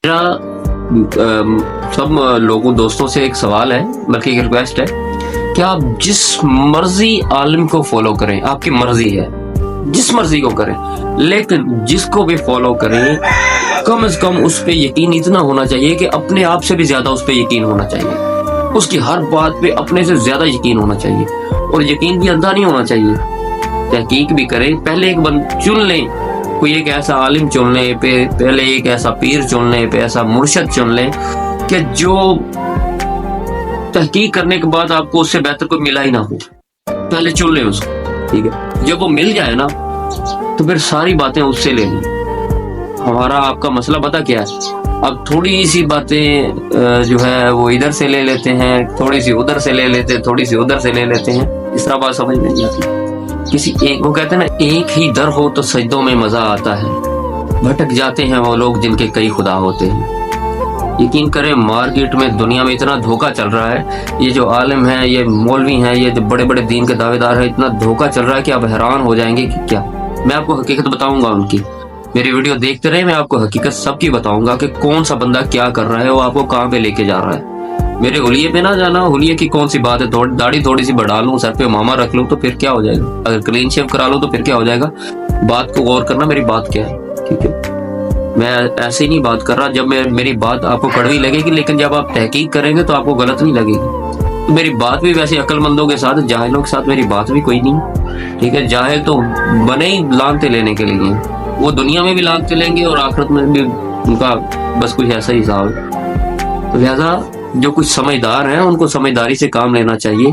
میرا سب لوگوں دوستوں سے ایک سوال ہے، بلکہ ایک ریکویسٹ ہے کہ آپ جس مرضی عالم کو فالو کریں، آپ کی مرضی ہے، جس مرضی کو کریں، لیکن جس کو بھی فالو کریں کم از کم اس پہ یقین اتنا ہونا چاہیے کہ اپنے آپ سے بھی زیادہ اس پہ یقین ہونا چاہیے، اس کی ہر بات پہ اپنے سے زیادہ یقین ہونا چاہیے، اور یقین بھی اندھا نہیں ہونا چاہیے، تحقیق بھی کریں، پہلے ایک چن لیں، کوئی ایک ایسا عالم چن لیں، پہلے ایک ایسا پیر چن لیں، پہ ایسا مرشد چن لیں کہ جو تحقیق کرنے کے بعد آپ کو اس سے بہتر کوئی ملا ہی نہ ہو، پہلے چن لیں اس کو، ٹھیک ہے؟ جب وہ مل جائے نا تو پھر ساری باتیں اس سے لے لیں۔ ہمارا آپ کا مسئلہ پتہ کیا ہے؟ اب تھوڑی سی باتیں جو ہے وہ ادھر سے لے لیتے ہیں، تھوڑی سی ادھر سے لے لیتے ہیں، تھوڑی سی ادھر سے لے لیتے ہیں، اس طرح بات سمجھ نہیں آتی۔ کسی ایک وہ کہتے ہیں نا، ایک ہی در ہو تو سجدوں میں مزہ آتا ہے، بھٹک جاتے ہیں وہ لوگ جن کے کئی خدا ہوتے ہیں۔ یقین کریں مارکیٹ میں دنیا میں اتنا دھوکہ چل رہا ہے، یہ جو عالم ہیں، یہ مولوی ہیں، یہ جو بڑے بڑے دین کے دعوے دار ہیں، اتنا دھوکہ چل رہا ہے کہ آپ حیران ہو جائیں گے کہ کیا۔ میں آپ کو حقیقت بتاؤں گا ان کی، میری ویڈیو دیکھتے رہے، میں آپ کو حقیقت سب کی بتاؤں گا کہ کون سا بندہ کیا کر رہا ہے، وہ آپ کو کہاں پہ لے کے جا رہا ہے۔ میرے حلیے پہ نہ جانا، حلیے کی کون سی بات ہے، داڑھی تھوڑی سی بڑھا لوں، سر پہ ماما رکھ لوں تو پھر کیا ہو جائے گا، اگر کلین شیو کرا لوں تو پھر کیا ہو جائے گا۔ بات کو غور کرنا، میری بات کیا ہے، ٹھیک ہے؟ میں ایسے ہی نہیں بات کر رہا، جب میری بات آپ کو کڑوی لگے گی، لیکن جب آپ تحقیق کریں گے تو آپ کو غلط نہیں لگے گی۔ تو میری بات بھی ویسے عقل مندوں کے ساتھ، جاہلوں کے ساتھ میری بات بھی کوئی نہیں، ٹھیک ہے؟ جاہل تو بنے ہی لانتے لینے کے لیے، وہ دنیا میں بھی لانتے لیں گے اور آخرت میں بھی ان کا بس کچھ ایسا ہی حساب ہے۔ تو لہٰذا جو کچھ سمجھدار ہیں ان کو سمجھداری سے کام لینا چاہیے،